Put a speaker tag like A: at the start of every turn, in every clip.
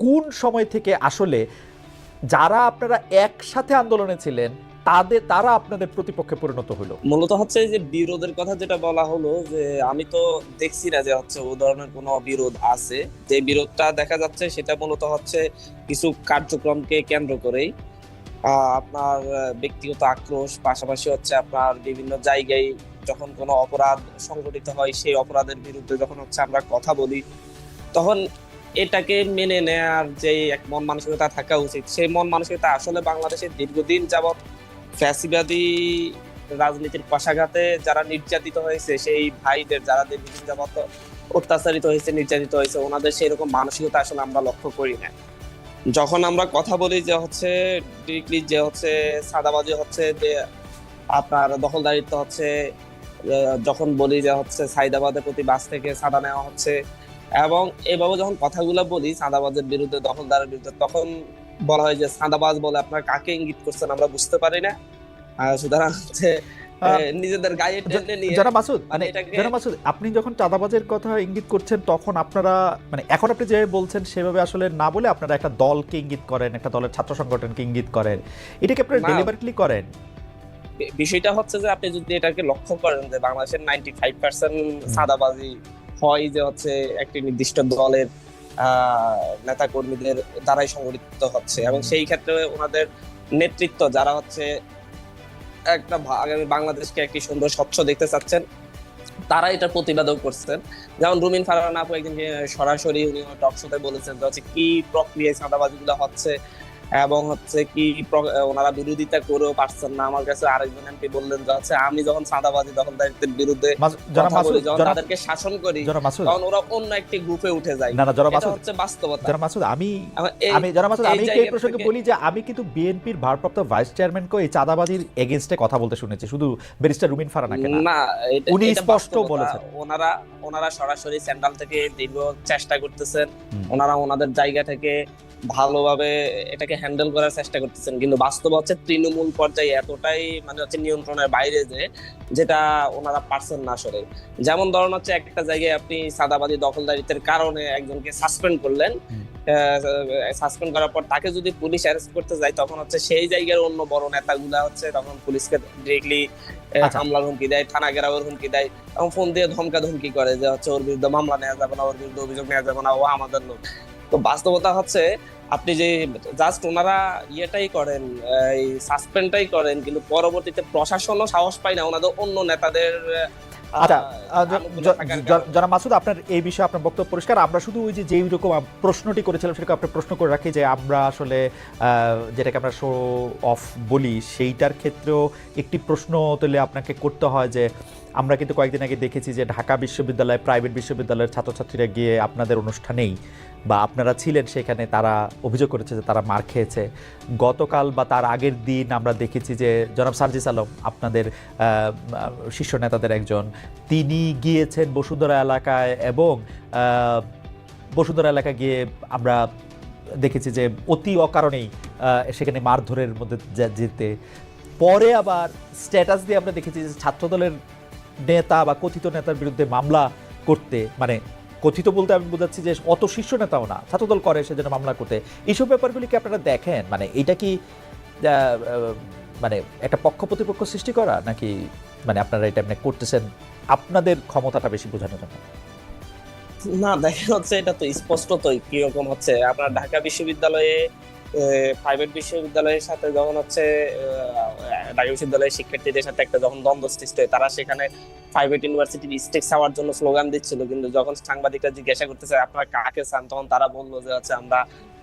A: কোন সময় থেকে আসলে যারা আপনারা একসাথে আন্দোলনে ছিলেন তারা আপনাদের প্রতিপক্ষে পরিণত হলো?
B: মূলত হচ্ছে যে বিরোধের কথা যেটা বলা হলো, যে আমি তো দেখছি না যে হচ্ছে ও ধরনের কোনো বিরোধ আছে। যে বিরোধটা দেখা যাচ্ছে সেটা মূলত হচ্ছে কিছু কার্যক্রমকে কেন্দ্র করেই। আপনার ব্যক্তিগত আক্রোশ, পাশাপাশি হচ্ছে আপনার বিভিন্ন জায়গায় যখন কোনো অপরাধ সংঘটিত হয় সেই অপরাধের বিরুদ্ধে যখন হচ্ছে আমরা কথা বলি, তখন এটাকে মেনে নেয়ার যে এক মন মানসিকতা থাকা উচিত, সেই মন মানসিকতা আসলে বাংলাদেশে দীর্ঘদিন যাবৎ ফ্যাসিবাদী রাজনীতির কষাঘাতে যারা নির্যাতিত হয়েছে, সেই ভাইদের যারা দীর্ঘদিন যাবৎ অত্যাচারিত হয়েছে, নির্যাতিত হয়েছে, ওনাদের সেই রকম মানসিকতা আসলে আমরা লক্ষ্য করি না। যখন আমরা কথা বলি যে হচ্ছে ডিরেক্টলি যে হচ্ছে সাদাবাজি হচ্ছে, যে আপনার দখলদারিত্ব হচ্ছে, যখন বলি যে হচ্ছে সাইদাবাদের প্রতি বাস থেকে সাদা নেওয়া হচ্ছে, এবং এইভাবে যখন কথাগুলো বলি চাঁদাবাজের বিরুদ্ধে, দখলদারের বিরুদ্ধে, তখন বলা হয় যে চাঁদাবাজ বলে আপনারা কাকে ইঙ্গিত করছেন আমরা বুঝতে পারি না। সুতরাং হচ্ছে নিজেদের গায়ে টেনে নিয়ে
A: যারা মাসুদ
B: মানে
A: মানে
B: এটাকে
A: যারা মাসুদ, আপনি যখন চাঁদাবাজের কথা ইঙ্গিত করছেন তখন আপনারা মানে এখন আপনি যে বলছেন সেভাবে আসলে না বলে আপনারা একটা দলকে ইঙ্গিত করেন, একটা দলের ছাত্র সংগঠনকে ইঙ্গিত করেন, এটাকে আপনারা
B: না,
A: ডেলিভারেটলি করেন?
B: বিষয়টা হচ্ছে যে আপনি যদি এটাকে লক্ষ্য করেন যে বাংলাদেশের 95% চাঁদাবাজি হয় যে হচ্ছে একটি নির্দিষ্ট দলের নেতা কর্মীদের দ্বারাই সংগঠিত হচ্ছে, এবং সেই ক্ষেত্রে ওনাদের নেতৃত্ব যারা হচ্ছে একটা আগামী বাংলাদেশকে একটি সুন্দর স্বচ্ছ দেখতে চাচ্ছেন, তারা এটা প্রতিবাদও করছেন। যেমন রুমিন ফারহান আপু একদিন সরাসরি উনি টক শোতে বলেছেন যে হচ্ছে কি প্রক্রিয়ায় চাঁদাবাজি গুলো হচ্ছে, এবং হচ্ছে কি ওনারা বিরোধিতা করেও পারছেন না। আমার কাছে আরেকজন এমপি বললেন যে হচ্ছে আমি যখন চাঁদাবাজি দখলদারিত্বের বিরুদ্ধে কথা বলি, যখন তাদেরকে শাসন করি, তখন ওরা অন্য একটি গ্রুপে উঠে যায়।
A: না না জনাব
B: এটা
A: মাসুদ,
B: হচ্ছে বাস্তবতা।
A: জনাব মাসুদ, আমি জনাব মাসুদ,
B: এই
A: আমি এই
B: জায়গা
A: প্রসঙ্গে
B: থেকে
A: বলি যে আমি কিন্তু বিএনপির ভারপ্রাপ্ত ভাইস চেয়ারম্যানকে এই চাঁদাবাজির এগেইনস্টে কথা বলতে শুনেছি, শুধু ব্যারিস্টার রুমিন ফারহানাকে না।
B: না,
A: উনি
B: এটা
A: স্পষ্ট
B: বাস্তবতা।
A: বলেছেন
B: ওনারা সরাসরি সেন্ট্রাল থেকে দীর্ঘ চেষ্টা করতেছেন, ওনারা ওনাদের জায়গা থেকে ভালোভাবে এটাকে হ্যান্ডেল করার চেষ্টা করতেছেন, কিন্তু বাস্তব হচ্ছে তৃণমূল পর্যায়ে এতটাই মানে হচ্ছে নিয়ন্ত্রণের বাইরে যে যেটা ওনারা পারছেন না আসলে। যেমন ধরুন হচ্ছে একটা জায়গায় আপনি চাঁদাবাজি দখলদারিত্বের কারণে একজনকে সাসপেন্ড করলেন, সাসপেন্ড করার পর তাকে যদি পুলিশ অ্যারেস্ট করতে যায়, তখন হচ্ছে সেই জায়গার অন্য বড় নেতাগুলা হচ্ছে তখন পুলিশকে ডিরেক্টলি হামলার হুমকি দেয়, থানা ঘেরাওয়ের হুমকি দেয়, এবং ফোন দিয়ে ধমকা ধমকি করে যে হচ্ছে ওর বিরুদ্ধে মামলা নেওয়া যাবে না, ওর বিরুদ্ধে অভিযোগ নেওয়া যাবে না, ও আমাদের লোক। তো বাস্তবতা হচ্ছে আপনি যে জাস্ট ওনারা ইয়েটাই করেন, এই সাসপেন্ডটাই করেন, কিন্তু পরবর্তীতে প্রশাসনও সাহস পায় না ওনাদের অন্য নেতাদের।
A: আচ্ছা জনাব মাসুদ, আপনার এই বিষয়ে আপনার বক্তব্য পরিষ্কার। আমরা শুধু ওই যে যেই রকম প্রশ্নটি করেছিলাম সেটাকে আপনি প্রশ্ন করে রাখি যে আমরা আসলে যেটাকে আমরা শো অফ বলি, সেইটার ক্ষেত্রেও একটি প্রশ্ন তুলে আপনাকে করতে হয় যে আমরা কিন্তু কয়েকদিন আগে দেখেছি যে ঢাকা বিশ্ববিদ্যালয়, প্রাইভেট বিশ্ববিদ্যালয়ের ছাত্রছাত্রীরা গিয়ে আপনাদের অনুষ্ঠানেই বা আপনারা ছিলেন সেখানে, তারা অভিযোগ করেছে যে তারা মার খেয়েছে। গতকাল বা তার আগের দিন আমরা দেখেছি যে জনাব সার্জিস আলম, আপনাদের শীর্ষ নেতাদের একজন, তিনি গিয়েছেন বসুন্ধরা এলাকায়, এবং বসুন্ধরা এলাকায় গিয়ে আমরা দেখেছি যে অতি অকারণেই সেখানে মারধরের মধ্যে যেতে, পরে আবার স্ট্যাটাস দিয়ে আমরা দেখেছি যে ছাত্রদলের নেতা বা কথিত নেতার বিরুদ্ধে মামলা করতে, মানে কথিত বলতে আমি বোঝাচ্ছি যে অত শীর্ষ নেতাও না, ছাত্রদল করে সেজন্য মামলা করতে। এইসব ব্যাপারগুলি কি আপনারা দেখেন? মানে এটা কি মানে একটা পক্ষ প্রতিপক্ষ সৃষ্টি করা, নাকি মানে আপনারা এটা এমনি করতেছেন আপনাদের ক্ষমতাটা বেশি বোঝানোর জন্য?
B: না, দেখা হচ্ছে এটা তো স্পষ্টতই কিরকম হচ্ছে আপনার ঢাকা বিশ্ববিদ্যালয়ে প্রাইভেট বিশ্ববিদ্যালয়ের সাথে যখন হচ্ছে ঢাকা বিশ্ববিদ্যালয়ের শিক্ষার্থীদের সাথে একটা যখন দ্বন্দ্ব সৃষ্টি হয়, তারা সেখানে প্রাইভেট ইউনিভার্সিটির স্টেক চাওয়ার জন্য স্লোগান দিচ্ছিল, কিন্তু যখন সাংবাদিকরা জিজ্ঞাসা করতেছে আপনারা কাকে চান, তখন তারা বললো যে হচ্ছে আমরা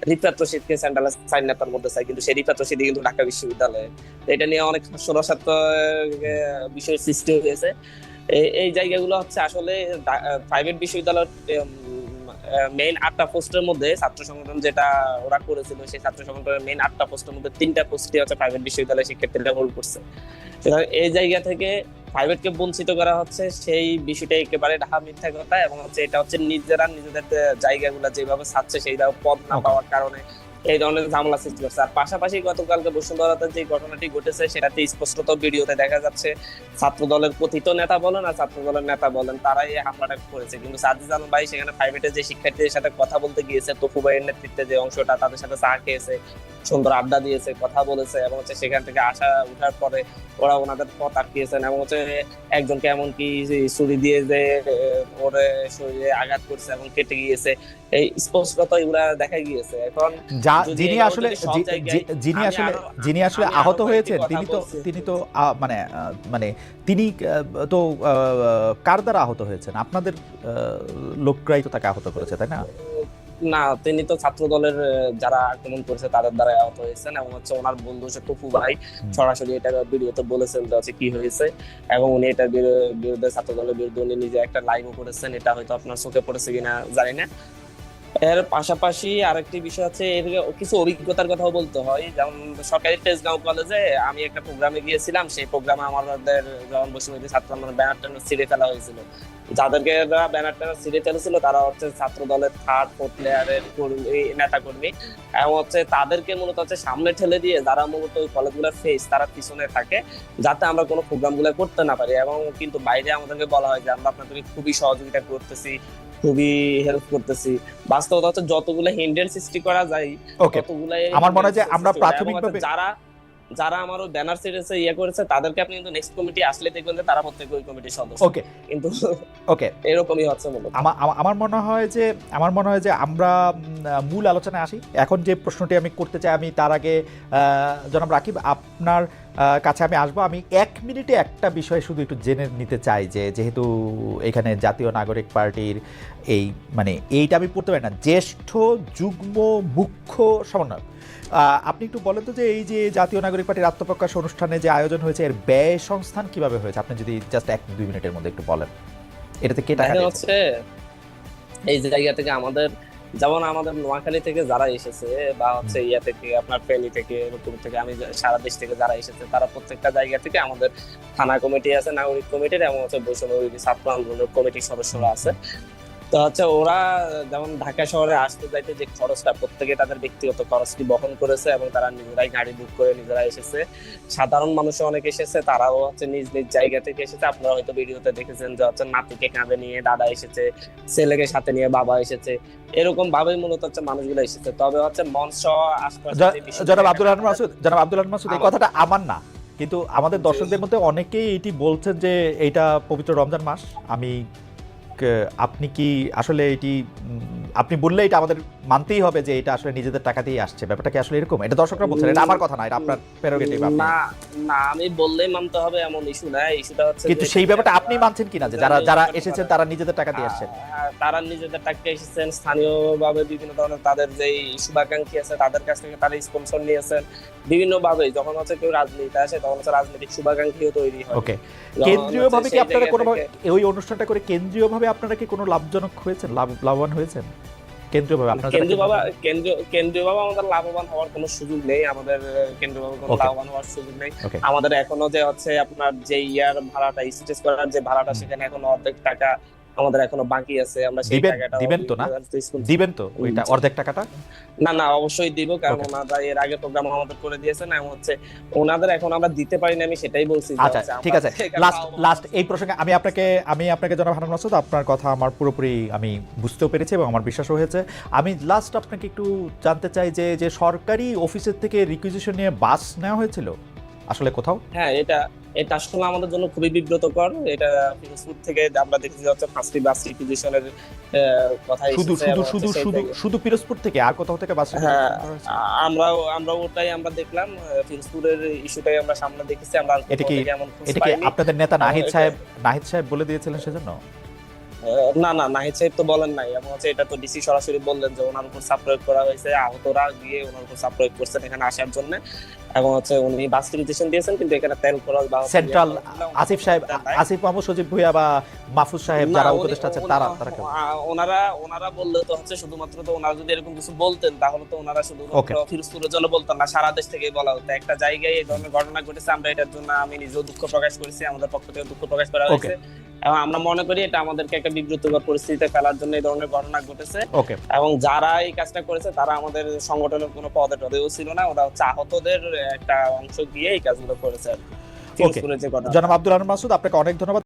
B: রিফাত রশিদকে সেন্ট্রাল সাইন নেতার মধ্যে চাই, কিন্তু সেই রিফাত রশিদ কিন্তু ঢাকা বিশ্ববিদ্যালয়ে। এটা নিয়ে অনেক হাস্যরসাত্মক বিষয়ের সৃষ্টি হয়েছে। এই জায়গাগুলো হচ্ছে আসলে প্রাইভেট বিশ্ববিদ্যালয়ের মেইন 8টা পোস্টের মধ্যে ছাত্র সংগঠন যেটা ওরা করেছিল, সেই ছাত্র সংগঠনের মেইন 8টা পোস্টের মধ্যে 3টা পোস্টই হচ্ছে প্রাইভেট বিশ্ববিদ্যালয়ের শিক্ষার্থীরা হোল্ড করছে। এই জায়গা থেকে প্রাইভেটকে বঞ্চিত করা হচ্ছে, সেই বিষয়টা একেবারে ঢাকা মিথ্যা কথা, এবং হচ্ছে এটা হচ্ছে নিজেরা নিজেদের জায়গাগুলো যেভাবে ছাড়ছে সেইভাবে পদ না পাওয়ার কারণে এই ধরনের ঝামেলা সৃষ্টি করছে। আর পাশাপাশি গতকালকে বসুন্ধরাতে যে ঘটনাটি ঘটেছে সেটাতে স্পষ্টত ভিডিওতে দেখা যাচ্ছে ছাত্র দলের কথিত নেতা বলেন আর ছাত্র দলের নেতা বলেন তারাই এই হামলাটা করেছে, কিন্তু সাজিদ আলম ভাই সেখানে প্রাইভেটে যে শিক্ষার্থীদের সাথে কথা বলতে গিয়েছে, তফু ভাইয়ের নেতৃত্বে যে অংশটা, তাদের সাথে চা খেয়েছে, সুন্দর আড্ডা দিয়েছে, কথা বলেছে, এবং হচ্ছে সেখান থেকে আসা উঠার পরে ওরা ওনাদের পথ আটকিয়েছেন, এবং হচ্ছে একজনকে এমনকি ছুরি দিয়ে যে ওরে শরীরে আঘাত করছে এবং কেটে গিয়েছে। এই স্পষ্টত এগুলা দেখা গিয়েছে। এখন যদি
A: যিনি
B: এভাবে
A: আসলে
B: যদি সব জায়গায়
A: যিনি
B: আমি
A: আসলে
B: আরো-
A: যিনি আসলে
B: আমি আরো
A: আহত
B: কয়েকটি
A: হয়েছেন
B: কথা বলছি।
A: তিনি তো মানে তিনি তো কার দ্বারা আহত হয়েছেন? আপনাদের লোকরাই তো তাকে আহত করেছে, তাই না?
B: না, তিনি তো ছাত্র দলের যারা আক্রমণ করেছে তাদের দ্বারা আহত হয়েছেন, এবং হচ্ছে ওনার বন্ধু হচ্ছে টপু ভাই সরাসরি এটা ভিডিওতে বলেছেন যে হচ্ছে কি হয়েছে, এবং উনি এটার বিরুদ্ধে ছাত্র দলের বিরুদ্ধে উনি নিজে একটা লাইভও করেছেন। এটা হয়তো আপনার চোখে পড়েছে কিনা জানি না। এর পাশাপাশি আরেকটি বিষয় আছে, এর কিছু অভিজ্ঞতার কথাও বলতে হয়। যেমন সরকারি তেজগাঁও কলেজে আমি একটা প্রোগ্রামে গিয়েছিলাম, সেই প্রোগ্রামে আমাদের যখন বসুমতী ছাত্র আন্দোলন ব্যানার টানার ছিঁড়ে ফেলা হয়েছিল, যাদেরকে ব্যানার টানার ছিঁড়ে ফেলেছিল তারা হচ্ছে ছাত্র দলের থার্ড ফোর্থ লেয়ারের নেতা কর্মী, এবং হচ্ছে তাদেরকে মূলত হচ্ছে সামনে ঠেলে দিয়ে যারা মূলত ওই কলেজগুলোর ফেস তারা পিছনে থাকে, যাতে আমরা কোনো প্রোগ্রাম গুলো করতে না পারি। এবং কিন্তু বাইরে আমাদেরকে বলা হয় যে আমরা আপনাদেরকে খুবই সহযোগিতা করতেছি, খুবই হেল্প করতেছি। বাস্তবতা হচ্ছে যতগুলো হিন্ডের সৃষ্টি করা যায়
A: ওকে,
B: ততগুলাই
A: আমার মনে হয় যে আমরা
B: সৃষ্টি করা। এবং হচ্ছে
A: প্রাথমিকভাবে
B: যারা যারা আমার ওই ব্যানার সিরিজে করেছে তাদেরকে আপনি কিন্তু নেক্সট কমিটি আসলে দেখবেন যে তারা প্রত্যেক ওই কমিটির সদস্য,
A: ওকে
B: কিন্তু
A: ওকে
B: এরকমই হচ্ছে মূলত।
A: আমার মনে হয় যে আমরা মূল আলোচনায় আসি। এখন যে প্রশ্নটি আমি করতে চাই, আমি তার আগে জনাব রাকিব আপনার কাছে আমি আসবো। আমি 1 মিনিটে একটা বিষয় শুধু একটু জেনে নিতে চাই, যে যেহেতু এখানে জাতীয় নাগরিক পার্টির এই মানে এইটা আমি পড়তে পারি না, জ্যেষ্ঠ যুগ্ম মুখ্য সমন্বয়ক, আপনি একটু বলেন তো যে এই যে জাতীয় নাগরিক পার্টির আত্মপ্রকাশ অনুষ্ঠানে যে আয়োজন হয়েছে এর ব্যয় সংস্থান কিভাবে হয়েছে? আপনি যদি জাস্ট 1-2 মিনিটের মধ্যে একটু বলেন, এটাতে কে টাকা
B: দেখা
A: দিয়েছে?
B: যাচ্ছে এই জায়গা থেকে আমাদের, যেমন আমাদের নোয়াখালী থেকে যারা এসেছে বা হচ্ছে ইয়া থেকে আপনার ফেনী থেকে এরকম থেকে, আমি সারা দেশ থেকে যারা এসেছে তারা প্রত্যেকটা জায়গা থেকে আমাদের থানা কমিটি আছে, নাগরিক কমিটির, এবং হচ্ছে বৈষম্য বিরোধী ছাত্র আন্দোলনের কমিটির সদস্যরা আছে। তো হচ্ছে ওরা যেমন ঢাকা শহরে আসতে যাইতে যে খরচটা প্রত্যেকে তাদের ব্যক্তিগত খরচটি বহন করেছে, এবং তারা নিজেরাই গাড়ি বুক করে নিজেরা এসেছে। সাধারণ মানুষও অনেক এসেছে, তারাও হচ্ছে নিজ নিজ জায়গা থেকে এসেছে। আপনারা হয়তো ভিডিওতে দেখেছেন যে হচ্ছে নাতিকে কাঁধে নিয়ে দাদা এসেছে, ছেলেকে সাথে নিয়ে বাবা এসেছে, এরকম ভাবেই মূলত হচ্ছে মানুষগুলো এসেছে। তবে হচ্ছে মঞ্চ আশপাশে যে বিষয়টা
A: জনাব আব্দুল রহমান মাসুদ, এই কথাটা আমার না, কিন্তু আমাদের দর্শকদের মধ্যে অনেকেই এটি বলছেন যে এইটা পবিত্র রমজান মাস। আপনি কি আসলে এটি আপনি বললে এটা আমাদের মানতেই হবে যে এটা আসলে নিজেদের টাকা দিয়ে আসছে? ব্যাপারটা কি আসলে এরকম? এটা দর্শকরা বলছেন, এটা আমার কথা না, এটা আপনার প্রেরোগেটিভ।
B: না না, আমি বললেই মানতে হবে এমন ইস্যু না। ইস্যুটা হচ্ছে
A: কিন্তু
B: যে
A: সেই ব্যাপারটা আপনি মানছেন কিনা যে যারা যারা এসেছেন তারা নিজেদের টাকা দিয়ে আসছেন?
B: তারা নিজেদের টাকা এসেছেন, স্থানীয়ভাবে বিভিন্ন ধরনের তাদের যে শুভাকাঙ্ক্ষী আছে তাদের কাছ থেকে তারা স্পন্সর নিয়েছেন বিভিন্ন ভাবে। যখন হচ্ছে কেউ রাজনীতি আসে তখন হচ্ছে রাজনৈতিক শুভাকাঙ্ক্ষীও তৈরি হয়।
A: ওকে, কেন্দ্রীয়ভাবে কি আপনারা কোনো ওই অনুষ্ঠানটা করে কেন্দ্রীয়ভাবে আপনারা কি কোনো লাভজনক হয়েছেন, লাভবান হয়েছেন কেন্দ্রীয়ভাবে? আপনারা
B: কেন্দ্রীয়ভাবে আমাদের লাভবান হওয়ার কোনো সুযোগ নেই, আমাদের কেন্দ্রীয়ভাবে কোনো লাভবান হওয়ার সুযোগ নেই। আমাদের এখনো যে হচ্ছে আপনার যে ইয়ার ভাড়াটা, স্টেজ করার যে ভাড়াটা, সেখানে এখনো অর্ধেক টাকা আমাদের এখনো বাকি আছে। আমরা সেই টাকাটা
A: দিবেন তো ওইটা অর্ধেক টাকাটা?
B: না না, অবশ্যই দিব, কারণ ওনারা এর আগে প্রোগ্রাম আমাদের করে দিয়েছেন, এবং হচ্ছে ওনাদের এখন আমরা দিতে পারি না, আমি সেটাই বলছি।
A: আচ্ছা ঠিক আছে, লাস্ট এই প্রসঙ্গে আমি আপনাকে জনাব হারুন মাসুদ, আপনার কথা আমার পুরোপুরি আমি বুঝতেও পেরেছি এবং আমার বিশ্বাসও হয়েছে। আমি লাস্ট আপনাকে একটু জানতে চাই যে সরকারি অফিসের থেকে রিকুইজিশন নিয়ে বাস নেওয়া হয়েছিল আসলে কোথাও?
B: হ্যাঁ, এটা আসলে আমাদের জন্য খুবই বিব্রতকর। এটা ফিরোজপুর থেকে আমরা দেখেছি হচ্ছে 5টি বাস রিকুইজিশনের কথা এসেছে।
A: শুধু পিরোজপুর থেকে, আর কোথাও থেকে বাস?
B: হ্যাঁ, আমরা ওটাই আমরা দেখলাম, ফিরোজপুরের ইস্যুটাই আমরা সামনে দেখেছি। আমরা
A: এটা কি আপনাদের নেতা নাহিদ সাহেব বলে দিয়েছিলেন সেজন্য?
B: না না, নাহিদ সাহেব তো বলেন নাই, এবং হচ্ছে এটা তো ডিসি সরাসরি বললেন যে ওনার উপর চাপ প্রয়োগ করা হয়েছে, আহতরা গিয়ে ওনার উপর চাপ প্রয়োগ করছেন এখানে আসার জন্য। এবং হচ্ছে উনি বাস রিজিস্ট্রেশন দিয়েছেন, কিন্তু এখানে তেল খরচ বা
A: সেন্ট্রাল আসিফ সাহেব, আসিফ মাহমুদ, সজীব ভুঁইয়া বা মাহফুজ সাহেব যারা উপদেষ্টা আছেন তারা
B: ওনারা বললে তো হচ্ছে শুধুমাত্র, তো ওনারা যদি এরকম কিছু বলতেন তাহলে তো ওনারা শুধুমাত্র ফিরোজপুরের জন্য বলতেন না, সারা দেশ থেকে বলা হতো। একটা জায়গায় এই ধরনের ঘটনা ঘটেছে, আমরা এটার জন্য আমি নিজেও দুঃখ প্রকাশ করেছি, আমাদের পক্ষ থেকে দুঃখ প্রকাশ করা হয়েছে, এবং আমরা মনে করি এটা আমাদেরকে একটা বিব্রতকর পরিস্থিতিতে ফেলার জন্য এই ধরনের ঘটনা ঘটেছে। এবং যারা এই কাজটা করেছে তারা আমাদের সংগঠনের কোনো পদে টদেও ছিল না, ওরা হচ্ছে আহতদের একটা অংশ দিয়ে এই কাজগুলো করেছে।
A: জনাব আব্দুল আনোয়ার মাসুদ, আপনাকে অনেক ধন্যবাদ।